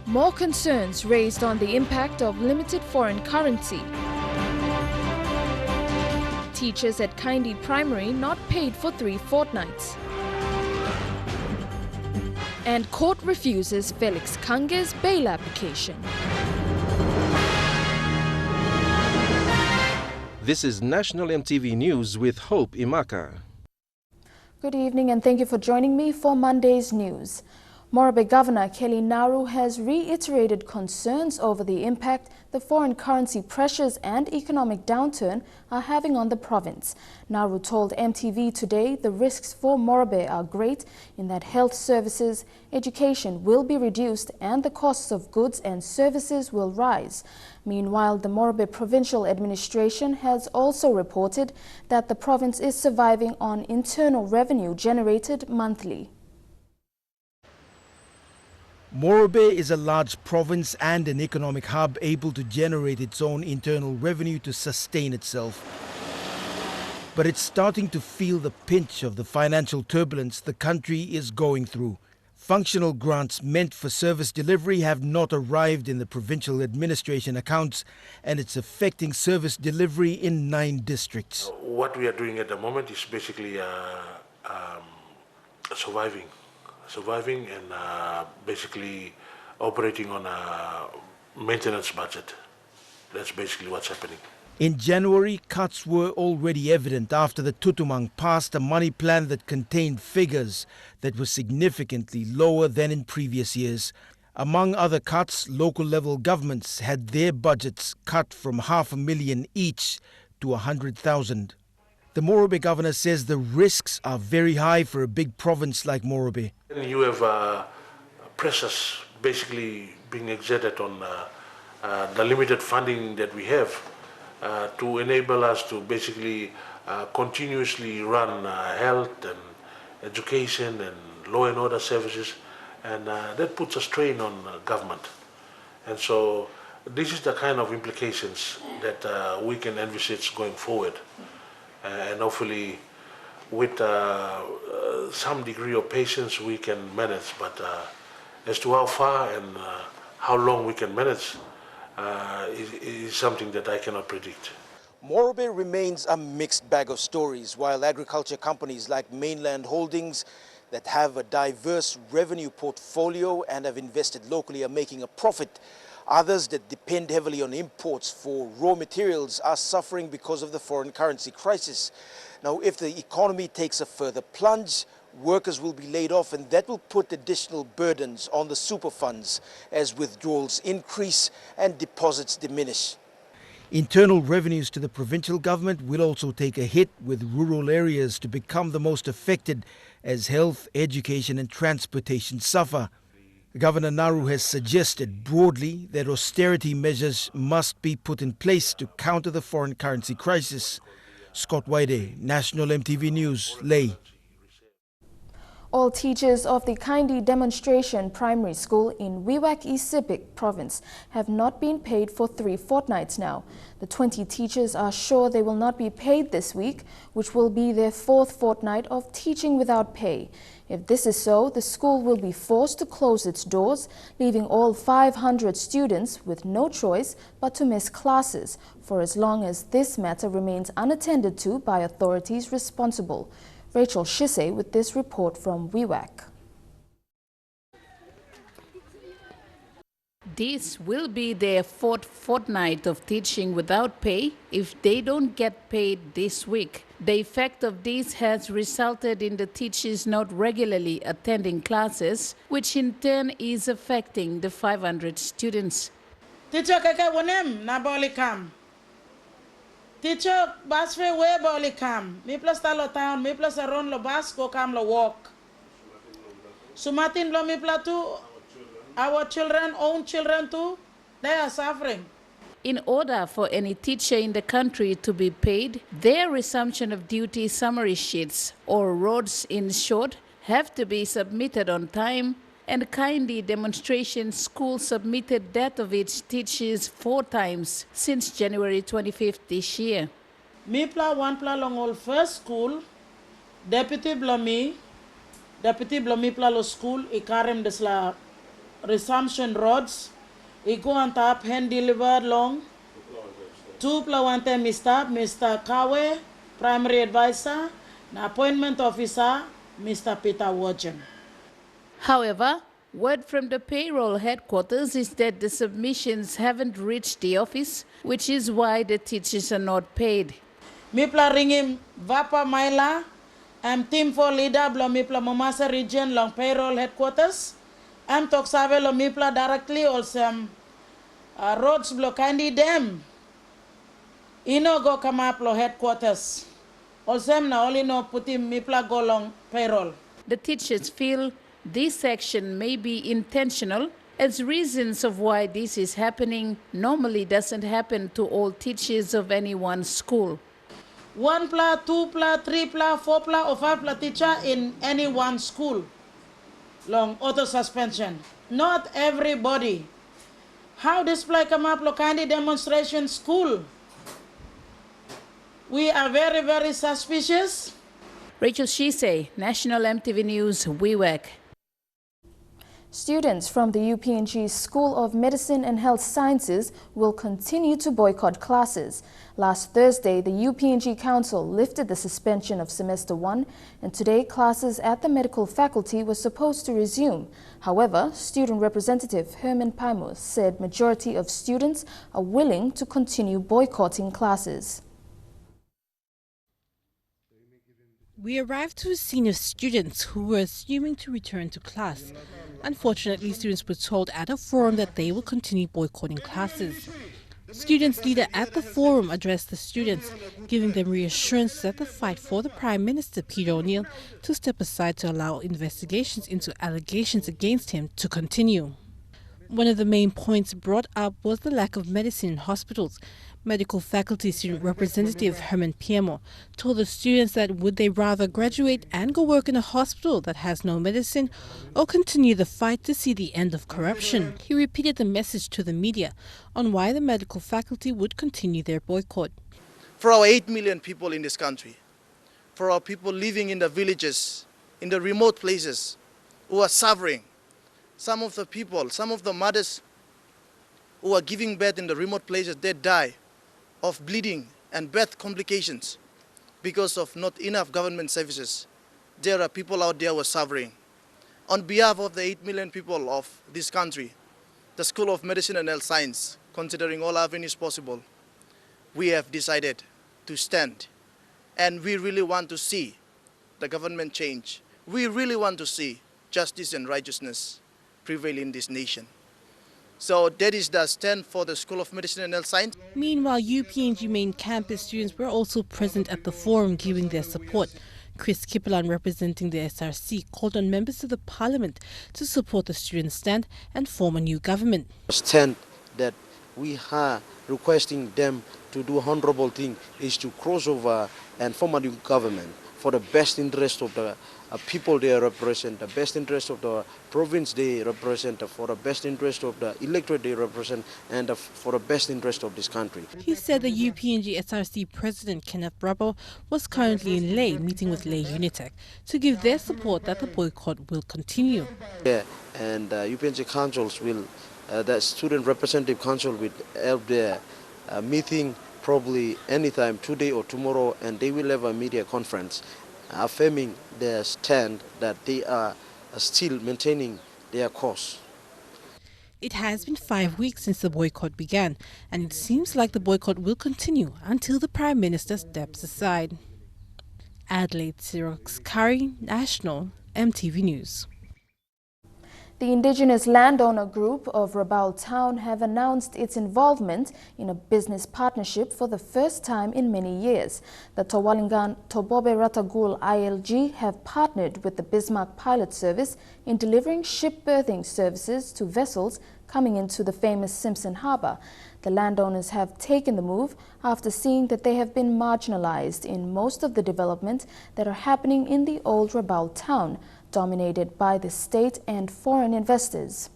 More concerns raised on the impact of limited foreign currency. Teachers at Kaindi Primary not paid for 3 fortnights. And court refuses Felix Kange's bail application. This is National EMTV News with Hope Imaka. Good evening and thank you for joining me for Monday's news. Morobe Governor Kelly Naru has reiterated concerns over the impact the foreign currency pressures and economic downturn are having on the province. Naru told MTV today the risks for Morobe are great in that health services, education will be reduced and the costs of goods and services will rise. Meanwhile, the Morobe Provincial Administration has also reported that the province is surviving on internal revenue generated monthly. Morobe is a large province and an economic hub able to generate its own internal revenue to sustain itself. But it's starting to feel the pinch of the financial turbulence the country is going through. Functional grants meant for service delivery have not arrived in the provincial administration accounts, and it's affecting service delivery in 9 districts. What we are doing at the moment is basically surviving and basically operating on a maintenance budget. That's basically what's happening. In January, cuts were already evident after the Tutumang passed a money plan that contained figures that were significantly lower than in previous years. Among other cuts, local level governments had their budgets cut from $500,000 each to $100,000. The Morobe governor says the risks are very high for a big province like Morobe. You have pressures basically being exerted on the limited funding that we have to enable us to basically continuously run health and education and law and order services, and that puts a strain on government. And so this is the kind of implications that we can envisage going forward. And hopefully with some degree of patience we can manage, but as to how far and how long we can manage is something that I cannot predict. Morobe remains a mixed bag of stories, while agriculture companies like Mainland Holdings that have a diverse revenue portfolio and have invested locally are making a profit. Others that depend heavily on imports for raw materials are suffering because of the foreign currency crisis. Now, if the economy takes a further plunge, workers will be laid off, and that will put additional burdens on the super funds as withdrawals increase and deposits diminish. Internal revenues to the provincial government will also take a hit, with rural areas to become the most affected as health, education and transportation suffer. Governor Naru has suggested broadly that austerity measures must be put in place to counter the foreign currency crisis. Scott Waide, National EMTV News, Ley. All teachers of the Kaindi Demonstration Primary School in Wewak East Sepik Province have not been paid for 3 fortnights now. The 20 teachers are sure they will not be paid this week, which will be their 4th fortnight of teaching without pay. If this is so, the school will be forced to close its doors, leaving all 500 students with no choice but to miss classes for as long as this matter remains unattended to by authorities responsible. Rachel Shise with this report from Wewak. This will be their 4th fortnight of teaching without pay if they don't get paid this week. The effect of this has resulted in the teachers not regularly attending classes, which in turn is affecting the 500 students. Teacher kaka wonem na boli kam. Teacher baswe we boli kam. Mi plus talo town, mi plus aron lo bas go kam lo walk. Sumatin lo mi platu. Our children, own children too, they are suffering. In order for any teacher in the country to be paid, their resumption of duty summary sheets, or RODs in short, have to be submitted on time, and Kaindi Demonstration School submitted that of its teachers 4 times since January 25th this year. Me pla one pla long old first school, Deputy Blomi pla lo school, ikarem desla resumption roads. Iku antap hand delivered long. Two plawante Mr. Kawe, primary advisor, na appointment officer, Mr. Peter Wagen. However, word from the payroll headquarters is that the submissions haven't reached the office, which is why the teachers are not paid. Mipla ringim Vapa Maila, team for leader blo Mipla Momasa region long payroll headquarters. Tok save lo Mipla directly also roads blo Kaindi dem. Ino go come up lo headquarters. Also na only no putim Mipla go long payroll. The teachers feel this action may be intentional, as reasons of why this is happening normally doesn't happen to all teachers of any one school. 1 pla, 2 pla, 3 pla, 4 pla, or 5 pla teacher in any one school. Long auto suspension. Not everybody. How display come up lo Kaindi demonstration school? We are very, very suspicious. Rachel Shise, National EMTV News, WIWAC. Students from the UPNG School of Medicine and Health Sciences will continue to boycott classes. Last Thursday, the UPNG Council lifted the suspension of Semester 1, and today classes at the medical faculty were supposed to resume. However, student representative Herman Paimus said majority of students are willing to continue boycotting classes. We arrived to a scene of students who were assuming to return to class. Unfortunately, students were told at a forum that they will continue boycotting classes. Students' leader at the forum addressed the students, giving them reassurance that the fight for the Prime Minister, Peter O'Neill, to step aside to allow investigations into allegations against him to continue. One of the main points brought up was the lack of medicine in hospitals. Medical faculty student representative Herman Piemo told the students that would they rather graduate and go work in a hospital that has no medicine or continue the fight to see the end of corruption. He repeated the message to the media on why the medical faculty would continue their boycott. For our 8 million people in this country, for our people living in the villages, in the remote places who are suffering, some of the people, some of the mothers who are giving birth in the remote places, they die of bleeding and birth complications because of not enough government services. There are people out there who are suffering. On behalf of the 8 million people of this country, the School of Medicine and Health Science, considering all avenues possible, we have decided to stand. And we really want to see the government change. We really want to see justice and righteousness prevail in this nation. So that is the stand for the School of Medicine and Health Science. Meanwhile, UPNG main campus students were also present at the forum giving their support. Chris Kipelan, representing the SRC, called on members of the parliament to support the student stand and form a new government. Stand that we are requesting them to do honorable thing is to cross over and form a new government for the best interest of the people they represent, the best interest of the province they represent, for the best interest of the electorate they represent, and for the best interest of this country. He said the UPNG SRC President Kenneth Brabo was currently in Leh meeting with Leh Unitec to give their support that the boycott will continue. Yeah, and UPNG councils will, the Student Representative Council will have their meeting probably anytime today or tomorrow, and they will have a media conference affirming their stand that they are still maintaining their course. It has been 5 weeks since the boycott began, and it seems like the boycott will continue until the Prime Minister steps aside. Adelaide Xerox Curry, National EMTV News. The indigenous landowner group of Rabaul Town have announced its involvement in a business partnership for the first time in many years. The Tawalingan Tobobe Ratagul ILG have partnered with the Bismarck Pilot Service in delivering ship berthing services to vessels coming into the famous Simpson Harbour. The landowners have taken the move after seeing that they have been marginalized in most of the development that are happening in the old Rabaul Town, dominated by the state and foreign investors.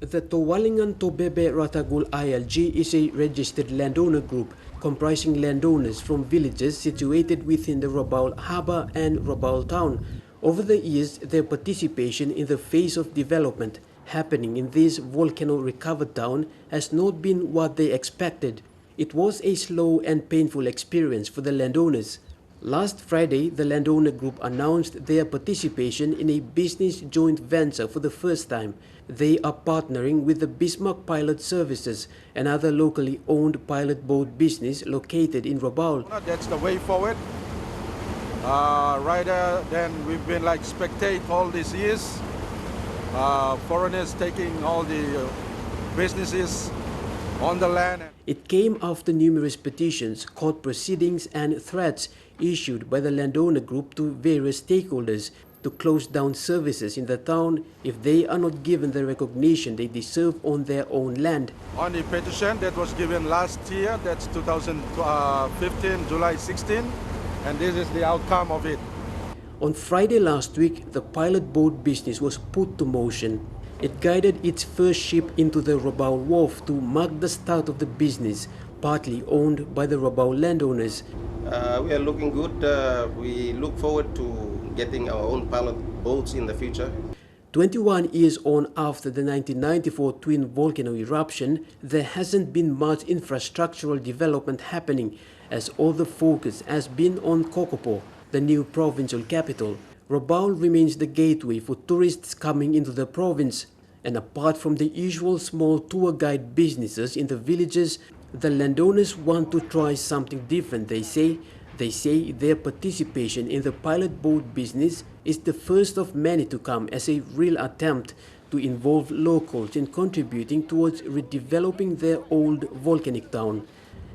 The Tawalingan Tobebe Ratagul ILG is a registered landowner group comprising landowners from villages situated within the Rabaul Harbour and Rabaul Town. Over the years, their participation in the phase of development happening in this volcano-recovered town has not been what they expected. It was a slow and painful experience for the landowners. Last Friday, the landowner group announced their participation in a business joint venture for the first time. They are partnering with the Bismarck Pilot Services, another locally owned pilot boat business located in Rabaul. That's the way forward. Rather than we've been like spectate all these years, foreigners taking all the businesses on the land. It came after numerous petitions, court proceedings and threats issued by the landowner group to various stakeholders to close down services in the town if they are not given the recognition they deserve on their own land. On the petition that was given last year, that's 2015, July 16, and this is the outcome of it. On Friday last week, the pilot boat business was put to motion. It guided its first ship into the Rabaul Wharf to mark the start of the business, partly owned by the Rabaul landowners. We are looking good. We look forward to getting our own pilot boats in the future. 21 years on after the 1994 twin volcano eruption, there hasn't been much infrastructural development happening, as all the focus has been on Kokopo, the new provincial capital. Rabaul remains the gateway for tourists coming into the province, and apart from the usual small tour guide businesses in the villages, the landowners want to try something different, they say. They say their participation in the pilot boat business is the first of many to come as a real attempt to involve locals in contributing towards redeveloping their old volcanic town.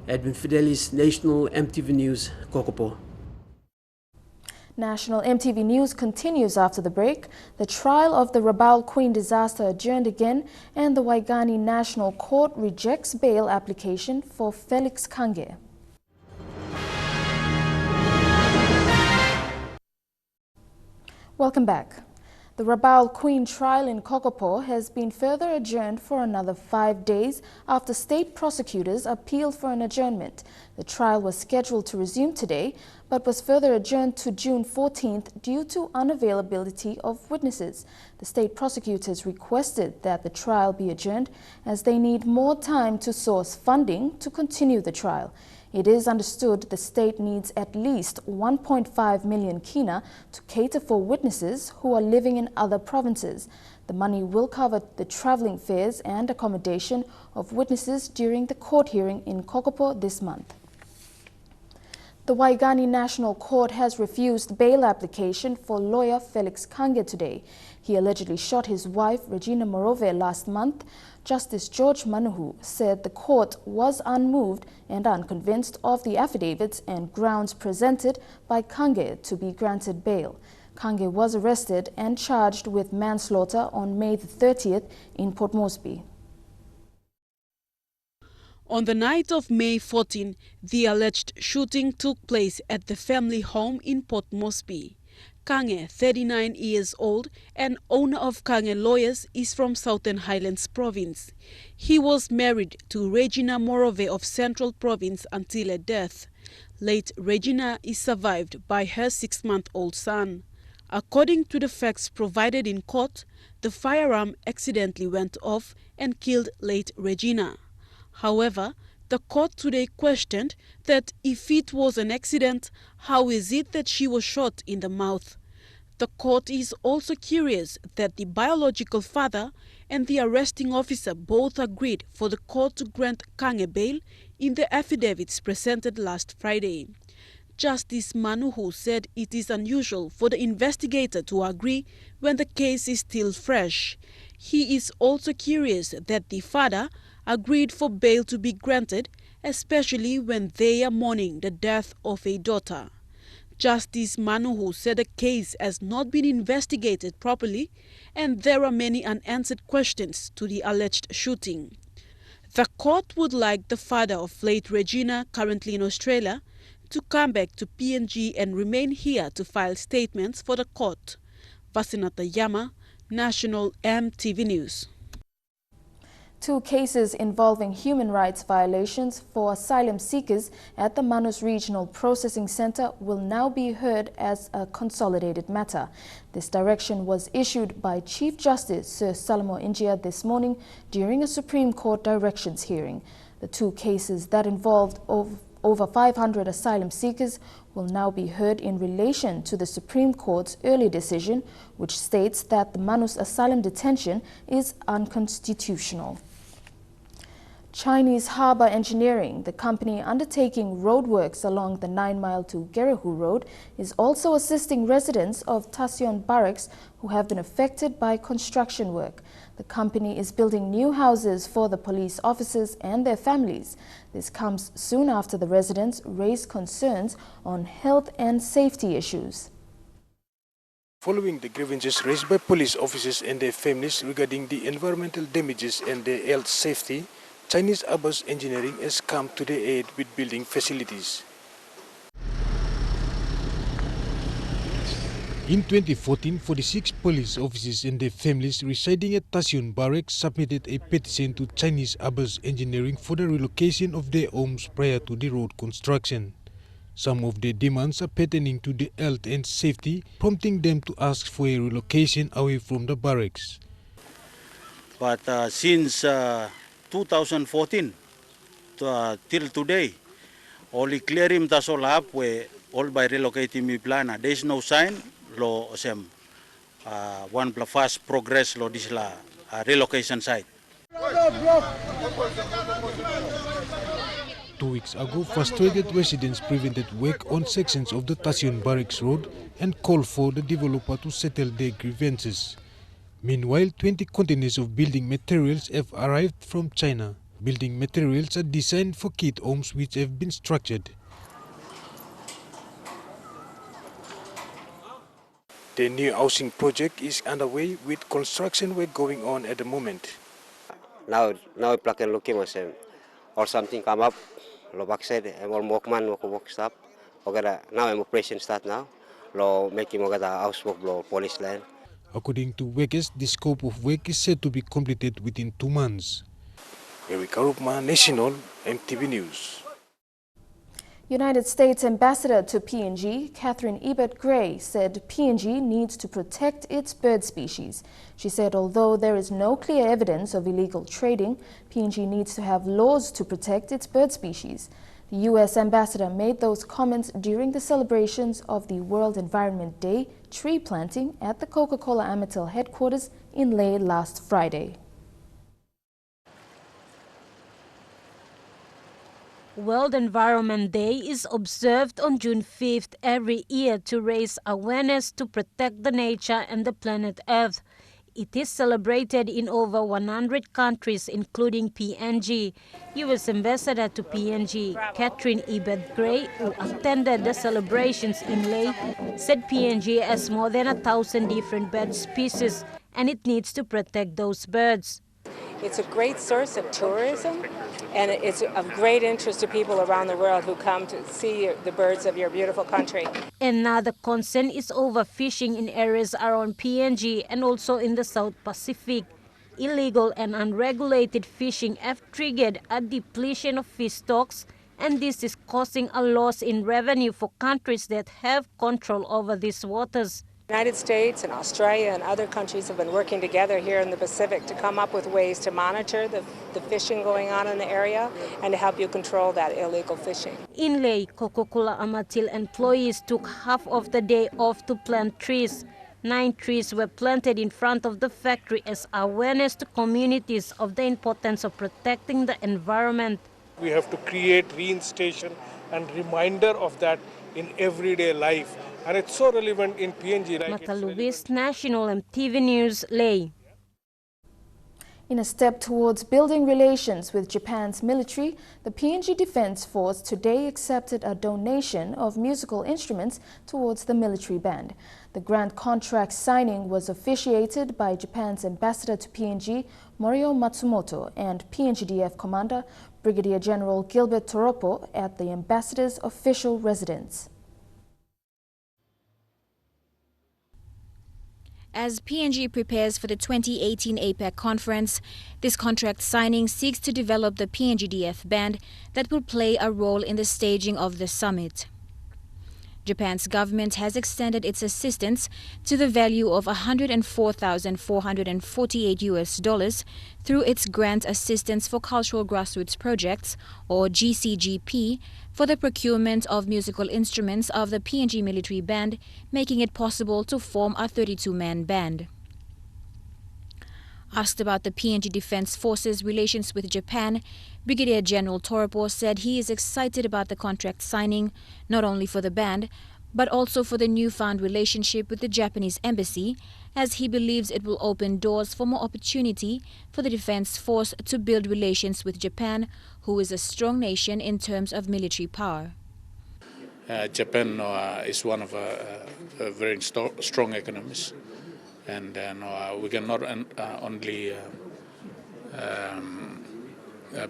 Edwin Fidelis, National EMTV News, Kokopo. National EMTV News continues after the break. The trial of the Rabaul Queen disaster adjourned again, and the Waigani National Court rejects bail application for Felix Kange. Welcome back. The Rabaul Queen trial in Kokopo has been further adjourned for another 5 days after state prosecutors appealed for an adjournment. The trial was scheduled to resume today, but was further adjourned to June 14th due to unavailability of witnesses. The state prosecutors requested that the trial be adjourned as they need more time to source funding to continue the trial. It is understood the state needs at least 1.5 million kina to cater for witnesses who are living in other provinces. The money will cover the travelling fares and accommodation of witnesses during the court hearing in Kokopo this month. The Waigani National Court has refused bail application for lawyer Felix Kange today. He allegedly shot his wife, Regina Morove, last month. Justice George Manuhu said the court was unmoved and unconvinced of the affidavits and grounds presented by Kange to be granted bail. Kange was arrested and charged with manslaughter on May the 30th in Port Moresby. On the night of May 14, the alleged shooting took place at the family home in Port Moresby. Kange, 39 years old and owner of Kange Lawyers, is from Southern Highlands Province. He was married to Regina Morove of Central Province until her death. Late Regina is survived by her 6-month-old son. According to the facts provided in court, the firearm accidentally went off and killed late Regina. However, the court today questioned that if it was an accident, how is it that she was shot in the mouth? The court is also curious that the biological father and the arresting officer both agreed for the court to grant Kange bail in the affidavits presented last Friday. Justice Manuhu said it is unusual for the investigator to agree when the case is still fresh. He is also curious that the father agreed for bail to be granted, especially when they are mourning the death of a daughter. Justice Manuhu said the case has not been investigated properly and there are many unanswered questions to the alleged shooting. The court would like the father of late Regina, currently in Australia, to come back to PNG and remain here to file statements for the court. Vasinata Yama, National EMTV News. Two cases involving human rights violations for asylum seekers at the Manus Regional Processing Center will now be heard as a consolidated matter. This direction was issued by Chief Justice Sir Salomo Injia this morning during a Supreme Court directions hearing. The two cases that involved over 500 asylum seekers will now be heard in relation to the Supreme Court's early decision, which states that the Manus asylum detention is unconstitutional. Chinese Harbour Engineering, the company undertaking roadworks along the 9-mile to Gerehu Road, is also assisting residents of Tassion Barracks who have been affected by construction work. The company is building new houses for the police officers and their families. This comes soon after the residents raised concerns on health and safety issues. Following the grievances raised by police officers and their families regarding the environmental damages and their health safety, Chinese Harbour Engineering has come to their aid with building facilities. In 2014, 46 police officers and their families residing at Tassion Barracks submitted a petition to Chinese Harbour Engineering for the relocation of their homes prior to the road construction. Some of their demands are pertaining to the health and safety, prompting them to ask for a relocation away from the barracks. But since 2014 till today, only clear him tas all up where all by relocating me plan. There is no sign lo sem one fast progress lo this la relocation site. 2 weeks ago, frustrated residents prevented work on sections of the Tassion Barracks Road and called for the developer to settle their grievances. Meanwhile, 20 containers of building materials have arrived from China. Building materials are designed for kit homes which have been structured. The new housing project is underway with construction work going on at the moment. Now plug and looking or something come up. Lo backside I'm all workman work stuff. Now I'm operation start now. Lo making house work lo police line. According to workers, the scope of work is said to be completed within 2 months. Eric Arupma, National EMTV News. United States Ambassador to PNG, Catherine Ebert-Gray, said PNG needs to protect its bird species. She said although there is no clear evidence of illegal trading, PNG needs to have laws to protect its bird species. The U.S. ambassador made those comments during the celebrations of the World Environment Day tree planting at the Coca-Cola Amatil headquarters in Lae last Friday. World Environment Day is observed on June 5th every year to raise awareness to protect the nature and the planet Earth. It is celebrated in over 100 countries, including PNG. U.S. Ambassador to PNG, Catherine Ebert-Gray, who attended the celebrations in Lae, said PNG has more than 1,000 different bird species and it needs to protect those birds. It's a great source of tourism, and it's of great interest to people around the world who come to see the birds of your beautiful country. Another concern is overfishing in areas around PNG and also in the South Pacific. Illegal and unregulated fishing have triggered a depletion of fish stocks, and this is causing a loss in revenue for countries that have control over these waters. The United States and Australia and other countries have been working together here in the Pacific to come up with ways to monitor the fishing going on in the area and to help you control that illegal fishing. In Lae, Coca-Cola Amatil employees took half of the day off to plant trees. 9 trees were planted in front of the factory as awareness to communities of the importance of protecting the environment. We have to create reinstation and reminder of that in everyday life. And it's so relevant in PNG. Mata Luis, National EMTV News, Lae. In a step towards building relations with Japan's military, the PNG Defense Force today accepted a donation of musical instruments towards the military band. The grant contract signing was officiated by Japan's ambassador to PNG, Morio Matsumoto, and PNGDF Commander Brigadier General Gilbert Toropo at the ambassador's official residence. As PNG prepares for the 2018 APEC conference, this contract signing seeks to develop the PNGDF band that will play a role in the staging of the summit. Japan's government has extended its assistance to the value of $104,448 through its Grant Assistance for Cultural Grassroots Projects, or GCGP, for the procurement of musical instruments of the PNG military band, making it possible to form a 32-man band. Asked about the PNG Defence Force's relations with Japan, Brigadier General Toropo said he is excited about the contract signing, not only for the band, but also for the newfound relationship with the Japanese embassy, as he believes it will open doors for more opportunity for the Defence Force to build relations with Japan, who is a strong nation in terms of military power. Japan is one of very strong economies. And we can not only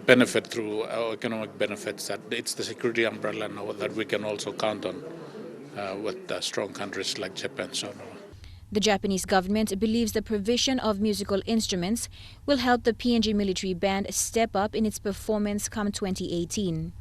benefit through our economic benefits, that it's the security umbrella now that we can also count on with strong countries like Japan. The Japanese government believes the provision of musical instruments will help the PNG military band step up in its performance come 2018.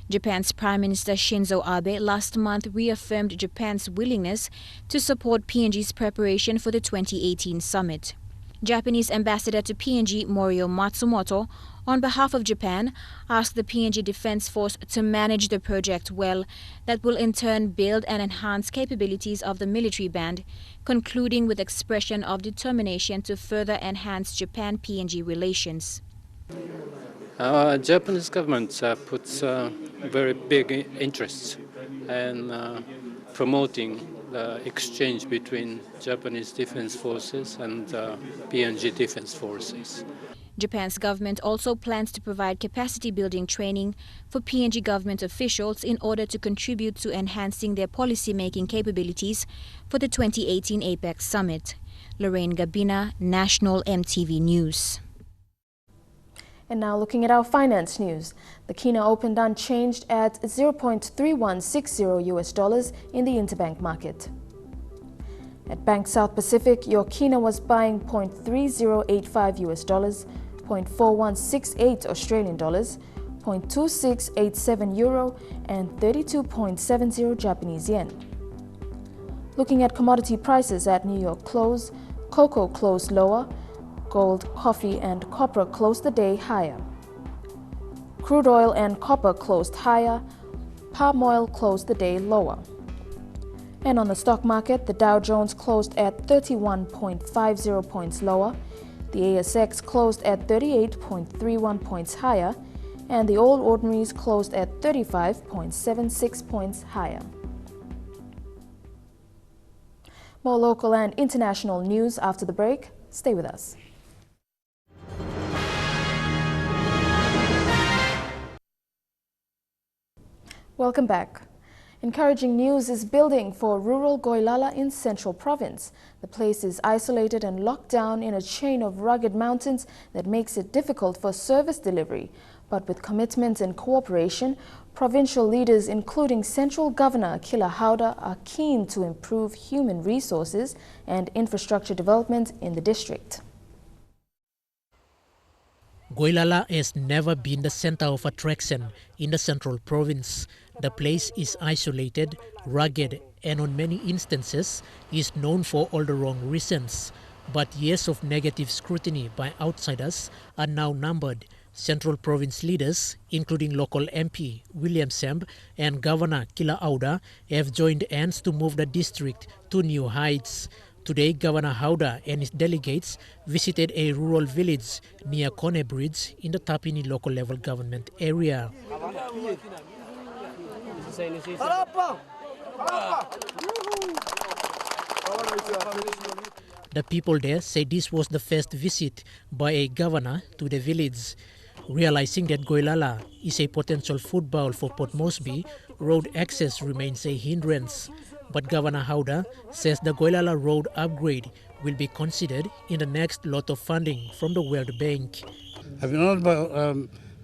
Japan's Prime Minister Shinzo Abe last month reaffirmed Japan's willingness to support PNG's preparation for the 2018 summit. Japanese Ambassador to PNG Morio Matsumoto, on behalf of Japan, asked the PNG Defence Force to manage the project well, that will in turn build and enhance capabilities of the military band, concluding with expression of determination to further enhance Japan-PNG relations. Japanese government puts very big interests in promoting the exchange between Japanese defense forces and PNG defense forces. Japan's government also plans to provide capacity building training for PNG government officials in order to contribute to enhancing their policy-making capabilities for the 2018 APEC summit. Lorraine Gabina, National EMTV News. And now looking at our finance news. The Kina opened unchanged at $0.3160 US in the interbank market. At Bank South Pacific, your Kina was buying $0.3085 US, $0.4168 Australian dollars, $0.2687 euro, and 32.70 Japanese yen. Looking at commodity prices at New York close, cocoa closed lower, gold, coffee, and copper closed the day higher. Crude oil and copper closed higher, palm oil closed the day lower. And on the stock market, the Dow Jones closed at 31.50 points lower, the ASX closed at 38.31 points higher, and the All Ordinaries closed at 35.76 points higher. More local and international news after the break. Stay with us. Welcome back. Encouraging news is building for rural Goilala in Central Province. The place is isolated and locked down in a chain of rugged mountains that makes it difficult for service delivery. But with commitment and cooperation, provincial leaders, including Central Governor Kila Hauda, are keen to improve human resources and infrastructure development in the district. Goilala has never been the center of attraction in the Central Province. The place is isolated, rugged, and on many instances is known for all the wrong reasons. But years of negative scrutiny by outsiders are now numbered. Central Province leaders, including local MP William Semb and Governor Kila Hauda, have joined hands to move the district to new heights. Today, Governor Hauda and his delegates visited a rural village near Kone Bridge in the Tapini local level government area. The people there say this was the first visit by a governor to the village. Realizing that Goilala is a potential food bowl for Port Moresby, road access remains a hindrance. But Governor Hauda says the Goilala road upgrade will be considered in the next lot of funding from the World Bank. I've been honored by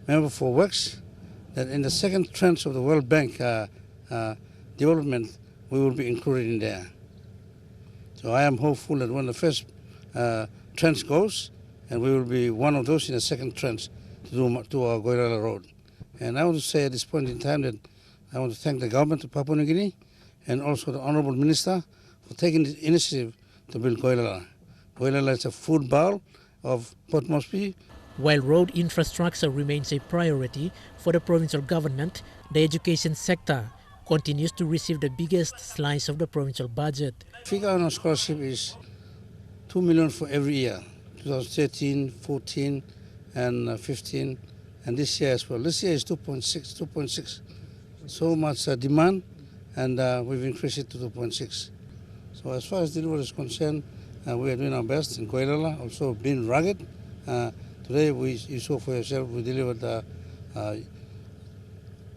Member for Works that in the second tranche of the World Bank development, we will be included in there. So I am hopeful that when the first trench goes, and we will be one of those in the second trench to our Goirala Road. And I want to say at this point in time that I want to thank the government of Papua New Guinea and also the Honourable Minister for taking this initiative to build Goirala. Goirala is a food bowl of Port Moresby. While road infrastructure remains a priority for the provincial government, the education sector continues to receive the biggest slice of the provincial budget. Figure on our scholarship is 2 million for every year, 2013, 14, and 15, and this year as well. This year is 2.6. So much demand, and we've increased it to 2.6. So as far as delivery is concerned, we are doing our best in Goirala, also being rugged. Today, you saw for yourself, we delivered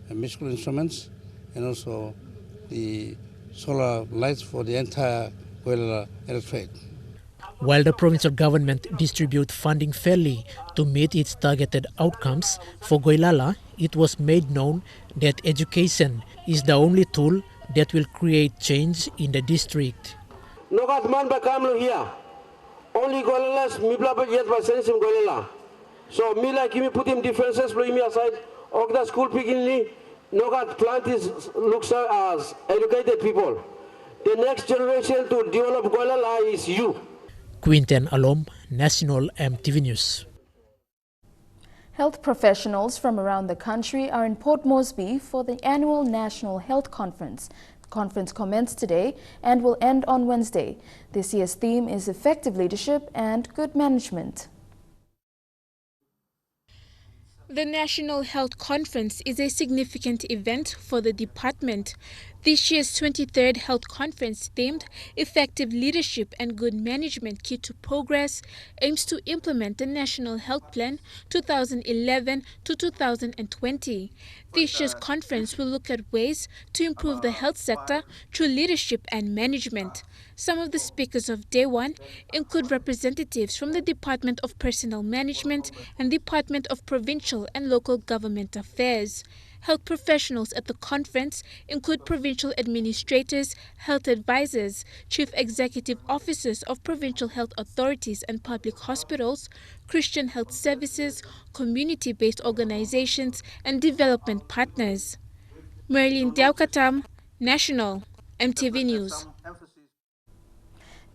musical instruments and also the solar lights for the entire Goirala electorate. While the provincial government distributes funding fairly to meet its targeted outcomes, for Goirala, it was made known that education is the only tool that will create change in the district. Nogat man ba kamlo here. Only Goirala's mi blabba yet by sensing Goirala. So me like me put him differences, blow me aside. Ogda school picking Nogat plant looks as educated people. The next generation to develop Goirala is you. Quinten Alom, National EMTV News. Health professionals from around the country are in Port Moresby for the annual National Health Conference. The conference commenced today and will end on Wednesday. This year's theme is effective leadership and good management. The National Health Conference is a significant event for the department. This year's 23rd Health Conference, themed Effective Leadership and Good Management Key to Progress, aims to implement the National Health Plan 2011 to 2020. This year's conference will look at ways to improve the health sector through leadership and management. Some of the speakers of Day 1 include representatives from the Department of Personnel Management and Department of Provincial and Local Government Affairs. Health professionals at the conference include provincial administrators, health advisors, chief executive officers of provincial health authorities and public hospitals, Christian health services, community-based organizations, and development partners. Marilyn Diaukatam, National EMTV News.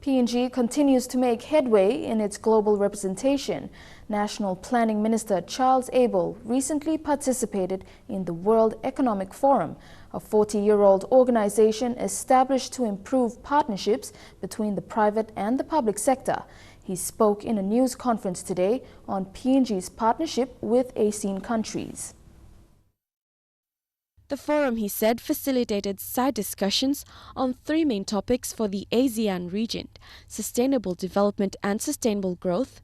PNG continues to make headway in its global representation. National Planning Minister Charles Abel recently participated in the World Economic Forum, a 40-year-old organization established to improve partnerships between the private and the public sector. He spoke in a news conference today on PNG's partnership with ASEAN countries. The forum, he said, facilitated side discussions on three main topics for the ASEAN region: sustainable development and sustainable growth,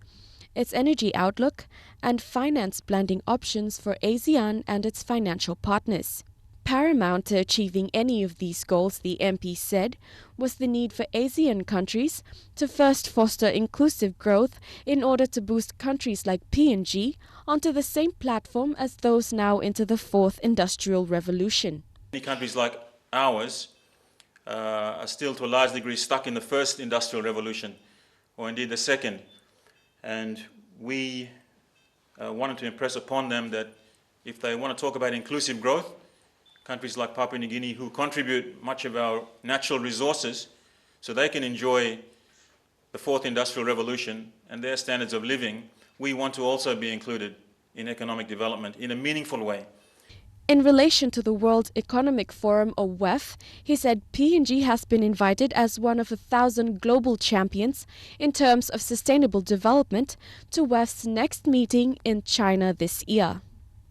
its energy outlook, and finance blending options for ASEAN and its financial partners. Paramount to achieving any of these goals, the MP said, was the need for ASEAN countries to first foster inclusive growth in order to boost countries like PNG onto the same platform as those now into the fourth industrial revolution. Many countries like ours are still to a large degree stuck in the first industrial revolution, or indeed the second. And we wanted to impress upon them that if they want to talk about inclusive growth, countries like Papua New Guinea, who contribute much of our natural resources so they can enjoy the fourth industrial revolution and their standards of living, we want to also be included in economic development in a meaningful way. In relation to the World Economic Forum, or WEF, he said PNG has been invited as one of 1,000 global champions in terms of sustainable development to WEF's next meeting in China this year.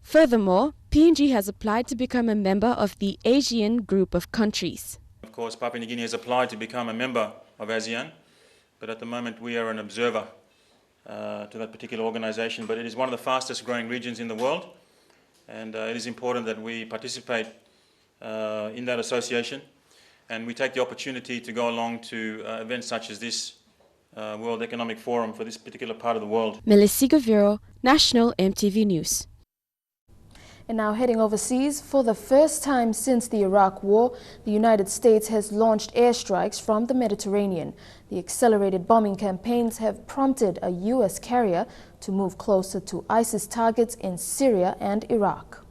Furthermore, PNG has applied to become a member of the ASEAN group of countries. Of course, Papua New Guinea has applied to become a member of ASEAN, but at the moment we are an observer to that particular organization. But it is one of the fastest growing regions in the world, and it is important that we participate in that association, and we take the opportunity to go along to events such as this World Economic Forum for this particular part of the world. Melissa Goviro, National EMTV News. And now heading overseas, for the first time since the Iraq War, the United States has launched airstrikes from the Mediterranean. The accelerated bombing campaigns have prompted a U.S. carrier to move closer to ISIS targets in Syria and Iraq.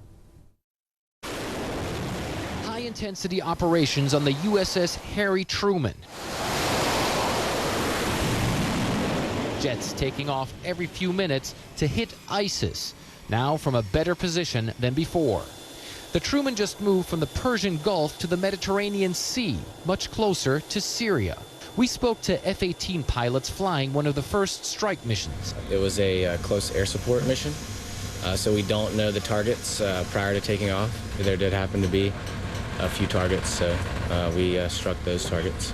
High-intensity operations on the USS Harry Truman. Jets taking off every few minutes to hit ISIS, now from a better position than before. The Truman just moved from the Persian Gulf to the Mediterranean Sea, much closer to Syria. We spoke to F-18 pilots flying one of the first strike missions. It was a close air support mission, so we don't know the targets prior to taking off. There did happen to be a few targets, so we struck those targets.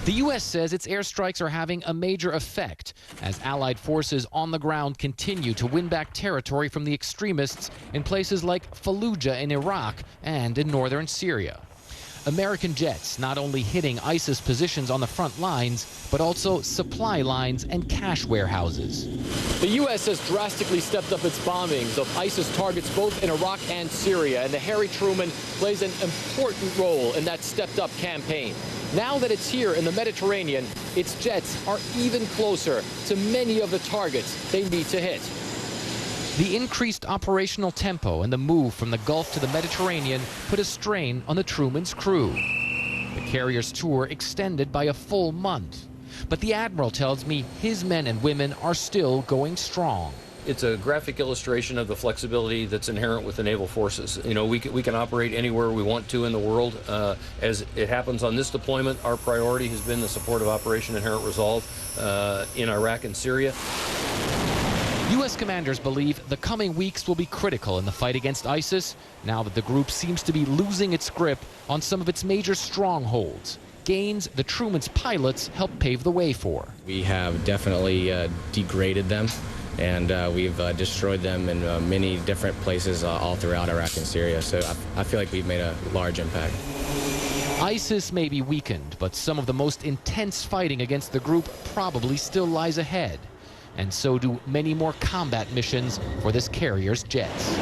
The U.S. says its airstrikes are having a major effect as Allied forces on the ground continue to win back territory from the extremists in places like Fallujah in Iraq and in northern Syria. American jets not only hitting ISIS positions on the front lines, but also supply lines and cash warehouses. The U.S. has drastically stepped up its bombings of ISIS targets both in Iraq and Syria, and the Harry Truman plays an important role in that stepped-up campaign. Now that it's here in the Mediterranean, its jets are even closer to many of the targets they need to hit. The increased operational tempo and the move from the Gulf to the Mediterranean put a strain on the Truman's crew. The carrier's tour extended by a full month. But the Admiral tells me his men and women are still going strong. It's a graphic illustration of the flexibility that's inherent with the naval forces. You know, we can operate anywhere we want to in the world. As it happens on this deployment, our priority has been the support of Operation Inherent Resolve in Iraq and Syria. U.S. commanders believe the coming weeks will be critical in the fight against ISIS, now that the group seems to be losing its grip on some of its major strongholds, gains the Truman's pilots helped pave the way for. We have definitely degraded them, and we've destroyed them in many different places all throughout Iraq and Syria, so I feel like we've made a large impact. ISIS may be weakened, but some of the most intense fighting against the group probably still lies ahead. And so do many more combat missions for this carrier's jets.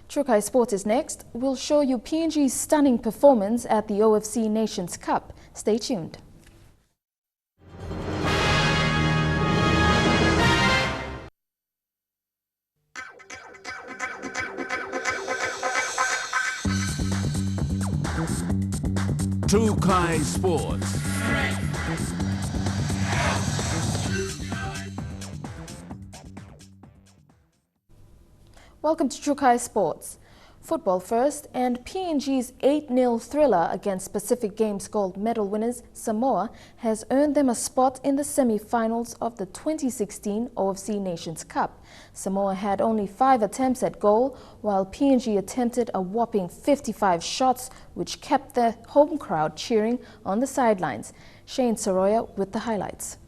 Trukai Sports is next. We'll show you PNG's stunning performance at the OFC Nations Cup. Stay tuned. Trukai Sports. Welcome to Trukai Sports. Football first, and PNG's 8-0 thriller against Pacific Games Gold medal winners Samoa has earned them a spot in the semi-finals of the 2016 OFC Nations Cup. Samoa had only 5 attempts at goal, while PNG attempted a whopping 55 shots, which kept the home crowd cheering on the sidelines. Shane Soroya with the highlights.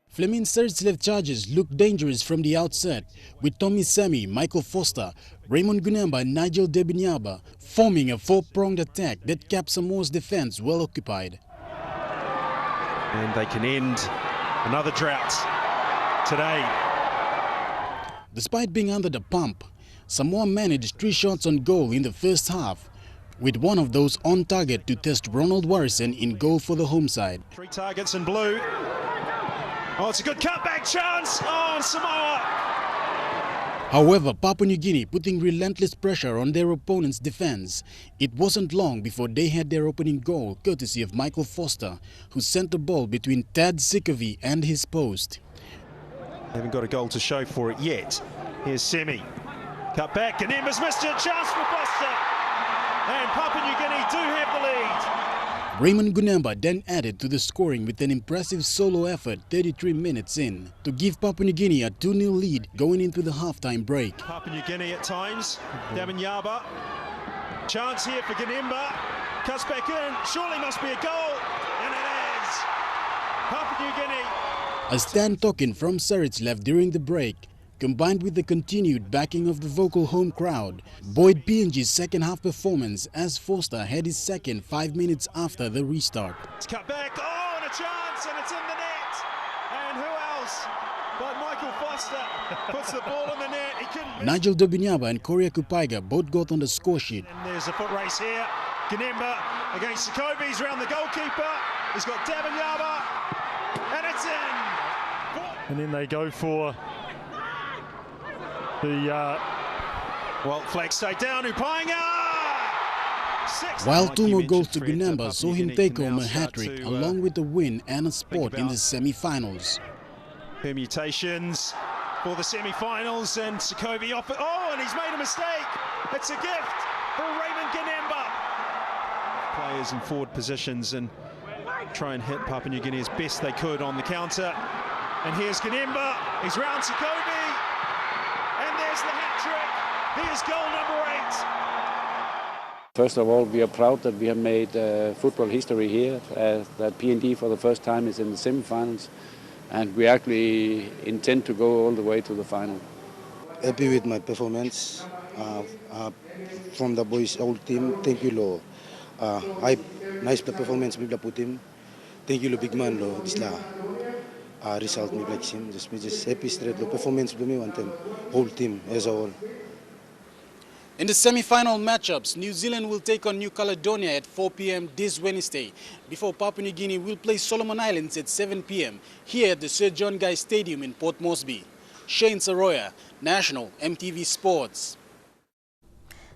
Fleming Surge's left charges looked dangerous from the outset, with Tommy Sami, Michael Foster, Raymond Gunemba and Nigel Debinyaba forming a 4-pronged attack that kept Samoa's defense well occupied. And they can end another drought today. Despite being under the pump, Samoa managed 3 shots on goal in the first half, with one of those on target to test Ronald Warrison in goal for the home side. 3 targets in blue. Oh, it's a good cutback chance on Samoa. However, Papua New Guinea putting relentless pressure on their opponent's defense. It wasn't long before they had their opening goal, courtesy of Michael Foster, who sent the ball between Tad Sikovi and his post. Haven't got a goal to show for it yet. Here's Semi. Cut back, and Emma's missed a chance for Foster. And Papua New Guinea do have the lead. Raymond Gunemba then added to the scoring with an impressive solo effort 33 minutes in to give Papua New Guinea a 2-0 lead going into the halftime break. Papua New Guinea at times. Daminyaba. Chance here for Gunemba. Cuts back in. Surely must be a goal. And it is. Papua New Guinea. A stand token from Surridge left during the break, combined with the continued backing of the vocal home crowd, buoyed PNG's second-half performance as Foster had his second 5 minutes after the restart. It's cut back, oh, and a chance, and it's in the net. And who else but Michael Foster? Foster puts the ball in the net. He couldn't. Nigel Dobinyaba and Korea Kupaiga both got on the score sheet. And there's a foot race here. Ganemba against Sokobi. He's around the goalkeeper. He's got Dabinyaba. And it's in. And then they go for the, flag stayed down. Upaiga. While two more goals to Ganemba saw him take home a hat-trick along with a win and a spot in the semi-finals. Permutations for the semi-finals, and Sokobi off it. Oh, and he's made a mistake. It's a gift for Raymond Ganemba. Players in forward positions and try and hit Papua New Guinea as best they could on the counter. And here's Ganemba. He's round Sokobi. And there's the hat-trick. Here's goal number 8. First of all, we are proud that we have made football history here, that PNG for the first time is in the semi-finals, and we actually intend to go all the way to the final. Happy with my performance from the boys' old team. Thank you, Lo. Nice performance, we put him. Thank you, Lo, big man, Lo. This la result, me like him. Just happy straight. The performance, me want them whole team as a whole. In the semi-final matchups, New Zealand will take on New Caledonia at 4 p.m. this Wednesday, before Papua New Guinea will play Solomon Islands at 7 p.m. here at the Sir John Guy Stadium in Port Moresby. Shane Saroya, National EMTV Sports.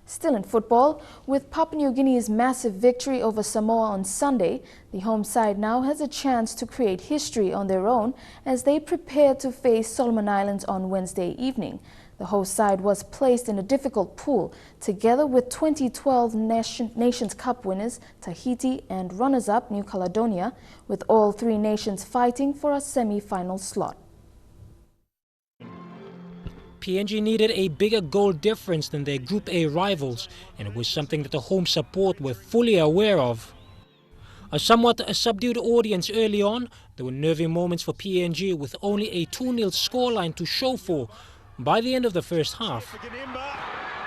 Still in football, with Papua New Guinea's massive victory over Samoa on Sunday, the home side now has a chance to create history on their own as they prepare to face Solomon Islands on Wednesday evening. The host side was placed in a difficult pool, together with 2012 Nations Cup winners Tahiti and runners-up New Caledonia, with all three nations fighting for a semi-final slot. PNG needed a bigger goal difference than their Group A rivals, and it was something that the home support were fully aware of. A somewhat subdued audience early on, there were nervy moments for PNG with only a 2-0 scoreline to show for. By the end of the first half,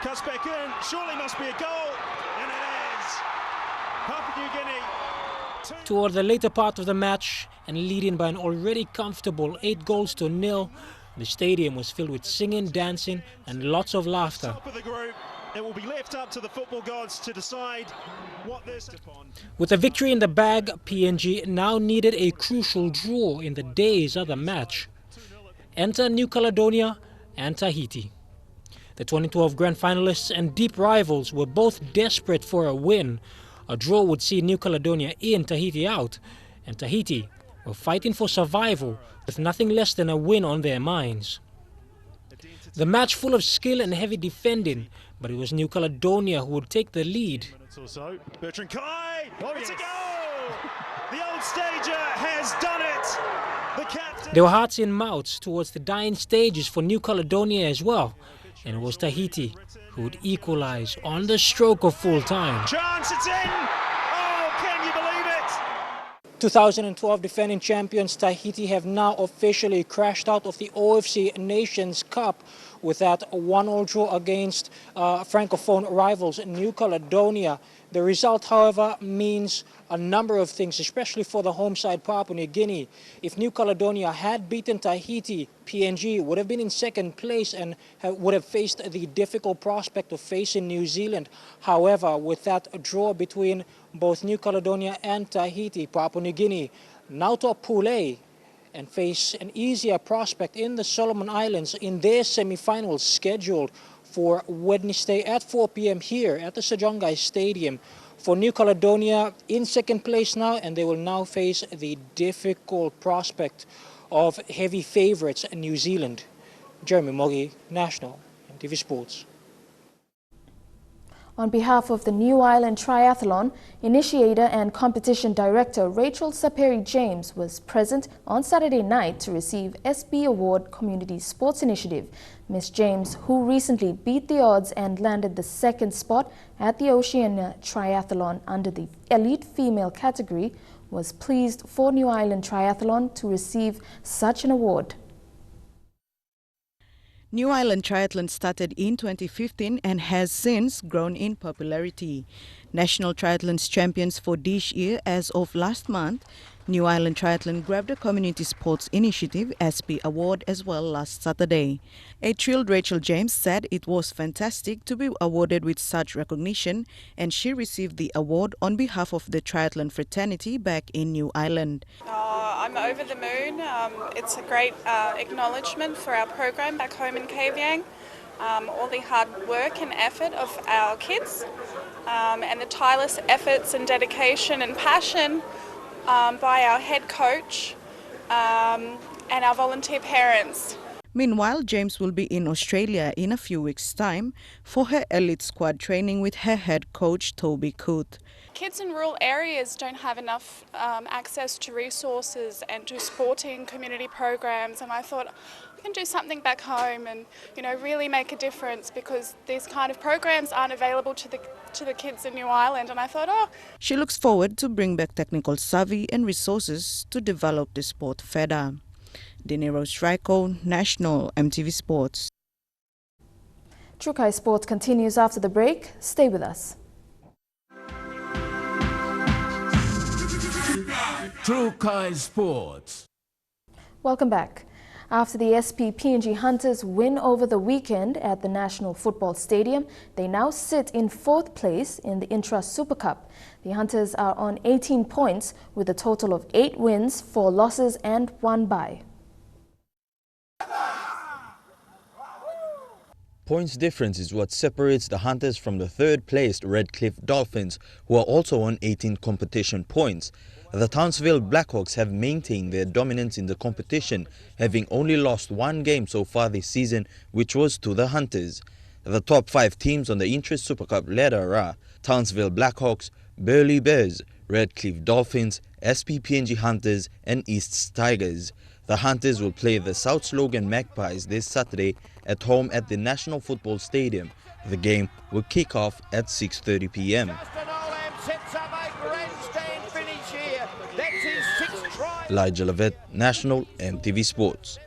cuts back in, surely must be a goal, and it is. Papua New Guinea. Toward the later part of the match, and leading by an already comfortable 8-0, the stadium was filled with singing, dancing, and lots of laughter. Top of the group. It will be left up to the football gods to decide what they're upon. With a victory in the bag, PNG now needed a crucial draw in the day's other match. Enter New Caledonia and Tahiti. The 2012 grand finalists and deep rivals were both desperate for a win. A draw would see New Caledonia in, Tahiti out, and Tahiti were fighting for survival with nothing less than a win on their minds. The match full of skill and heavy defending, but it was New Caledonia who would take the lead. Bertrand Kai, it's a goal! The old stager has done it! There were hearts in mouths towards the dying stages for New Caledonia as well, and it was Tahiti who would equalize on the stroke of full time. Chance, it's in! Oh, can you believe it? 2012 defending champions Tahiti have now officially crashed out of the OFC Nations Cup with that 1-1 draw against Francophone rivals New Caledonia. The result, however, means a number of things, especially for the home side Papua New Guinea. If New Caledonia had beaten Tahiti, PNG would have been in second place and would have faced the difficult prospect of facing New Zealand. However, with that draw between both New Caledonia and Tahiti, Papua New Guinea now top Pool A and face an easier prospect in the Solomon Islands in their semi-finals scheduled for Wednesday at 4 p.m. here at the Sir John Guy Stadium. For New Caledonia in second place now, and they will now face the difficult prospect of heavy favourites New Zealand. Jeremy Mogi, National EMTV Sports. On behalf of the New Island Triathlon, initiator and competition director Rachel Saperi James was present on Saturday night to receive SB Award Community Sports Initiative. Ms. James, who recently beat the odds and landed the second spot at the Oceania Triathlon under the elite female category, was pleased for New Island Triathlon to receive such an award. New Island Triathlon started in 2015 and has since grown in popularity. National Triathlons champions for this year as of last month, New Island Triathlon grabbed a Community Sports Initiative SP award as well last Saturday. A thrilled Rachel James said it was fantastic to be awarded with such recognition, and she received the award on behalf of the triathlon fraternity back in New Island. I'm over the moon. It's a great acknowledgement for our program back home in Kaviang. All the hard work and effort of our kids and the tireless efforts and dedication and passion by our head coach and our volunteer parents. Meanwhile, James will be in Australia in a few weeks' time for her elite squad training with her head coach Toby Coote. Kids in rural areas don't have enough access to resources and to sporting community programs, and I thought I can do something back home and really make a difference, because these kind of programs aren't available to the kids in New Ireland, and I thought, She looks forward to bring back technical savvy and resources to develop the sport further. Dinero Strico, National EMTV Sports. Trukai Sports continues after the break. Stay with us. Trukai Sports. Welcome back. After the SP PNG Hunters win over the weekend at the National Football Stadium, they now sit in 4th place in the Intra Super Cup. The Hunters are on 18 points with a total of 8 wins, 4 losses and 1 bye. Points difference is what separates the Hunters from the 3rd-placed Redcliffe Dolphins, who are also on 18 competition points. The Townsville Blackhawks have maintained their dominance in the competition, having only lost 1 game so far this season, which was to the Hunters. The top 5 teams on the Intra Super Cup ladder are Townsville Blackhawks, Burleigh Bears, Redcliffe Dolphins, SP PNG Hunters and East Tigers. The Hunters will play the South Logan Magpies this Saturday at home at the National Football Stadium. The game will kick off at 6:30 p.m. Elijah Levitt, National EMTV Sports.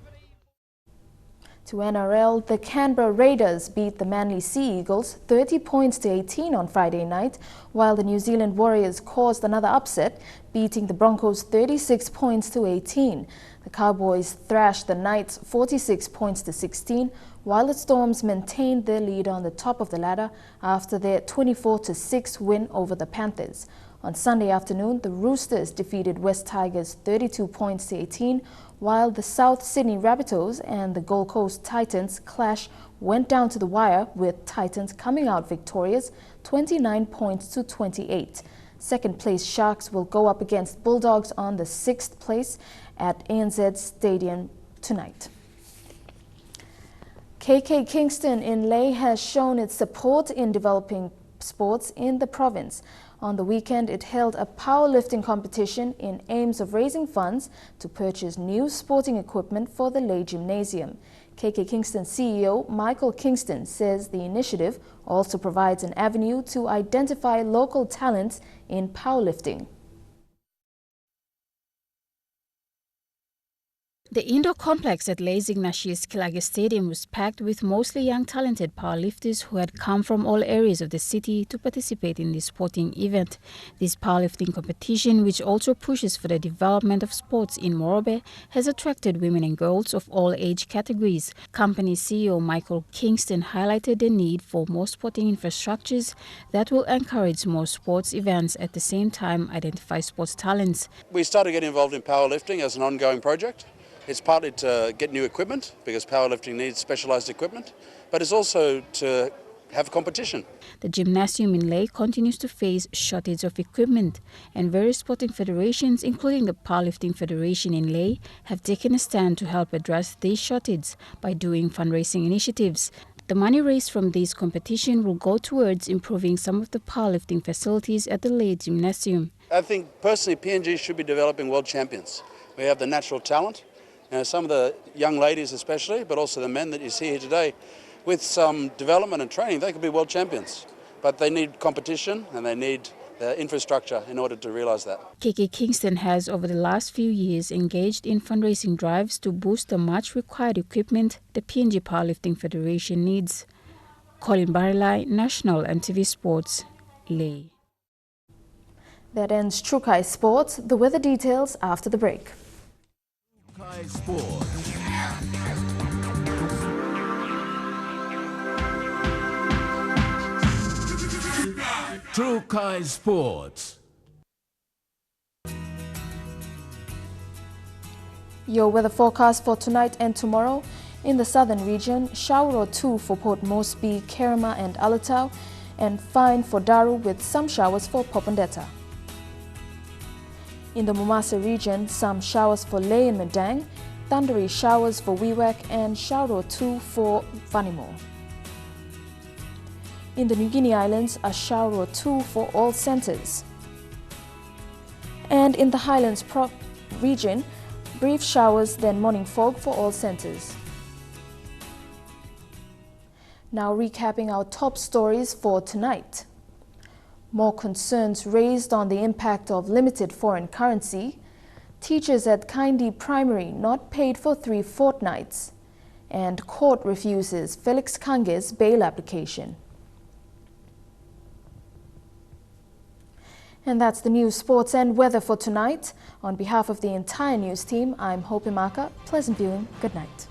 To NRL, the Canberra Raiders beat the Manly Sea Eagles 30 points to 18 on Friday night, while the New Zealand Warriors caused another upset, beating the Broncos 36 points to 18. The Cowboys thrashed the Knights 46 points to 16, while the Storms maintained their lead on the top of the ladder after their 24-6 win over the Panthers. On Sunday afternoon, the Roosters defeated West Tigers 32 points to 18, while the South Sydney Rabbitohs and the Gold Coast Titans clash went down to the wire, with Titans coming out victorious 29 points to 28. Second place Sharks will go up against Bulldogs on the 6th place at ANZ Stadium tonight. KK Kingston in Lae has shown its support in developing sports in the province. On the weekend, it held a powerlifting competition in aims of raising funds to purchase new sporting equipment for the Lae Gymnasium. KK Kingston CEO Michael Kingston says the initiative also provides an avenue to identify local talents in powerlifting. The indoor complex at Lae's Ignatius Kilage Stadium was packed with mostly young talented powerlifters who had come from all areas of the city to participate in this sporting event. This powerlifting competition, which also pushes for the development of sports in Morobe, has attracted women and girls of all age categories. Company CEO Michael Kingston highlighted the need for more sporting infrastructures that will encourage more sports events, at the same time identify sports talents. We started getting involved in powerlifting as an ongoing project. It's partly to get new equipment, because powerlifting needs specialised equipment, but it's also to have competition. The gymnasium in Lae continues to face shortage of equipment, and various sporting federations, including the Powerlifting Federation in Lae, have taken a stand to help address this shortage by doing fundraising initiatives. The money raised from this competition will go towards improving some of the powerlifting facilities at the Lae Gymnasium. I think personally PNG should be developing world champions. We have the natural talent. Some of the young ladies especially, but also the men that you see here today, with some development and training, they could be world champions. But they need competition and they need the infrastructure in order to realise that. KK Kingston has over the last few years engaged in fundraising drives to boost the much required equipment the PNG Powerlifting Federation needs. Colin Barilai, National EMTV Sports, Lae. That ends True Kai Sports. The weather details after the break. Kai Sports. True Kai Sports. Your weather forecast for tonight and tomorrow. In the southern region, shower or two for Port Moresby, Kerema and Alatau, and fine for Daru with some showers for Popondetta. In the Momasa region, some showers for Ley and Madang, thundery showers for Wewak and shower or two for Vanimore. In the New Guinea Islands, a shower or two for all centres. And in the Highlands region, brief showers then morning fog for all centres. Now recapping our top stories for tonight. More concerns raised on the impact of limited foreign currency. Teachers at Kaindi Primary not paid for 3 fortnights. And court refuses Felix Kange's bail application. And that's the news, sports and weather for tonight. On behalf of the entire news team, I'm Hope Imaka. Pleasant viewing. Good night.